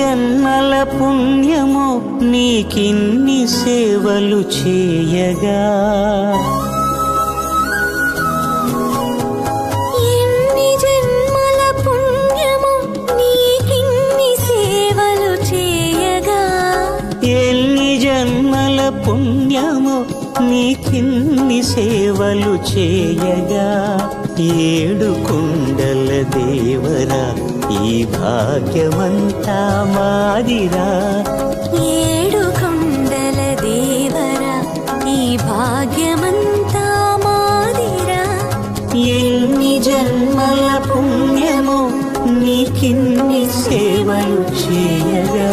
జన్మల పుణ్యమో నీకిన్ని సేవలు చేయగా, ఎన్ని జన్మల పుణ్యమో నీకిన్ని సేవలు చేయగా, ఎన్ని జన్మల పుణ్యమో నీకిన్ని సేవలు చేయగా, ఏడు కొండల దేవరా ఈ భాగ్యమంతా మాదిరా, ఏడు కొండల దేవరా ఈ భాగ్యమంతా మాదిరా, ఎన్ని జన్మల పుణ్యమో నీకిన్ని సేవలు చేయగా.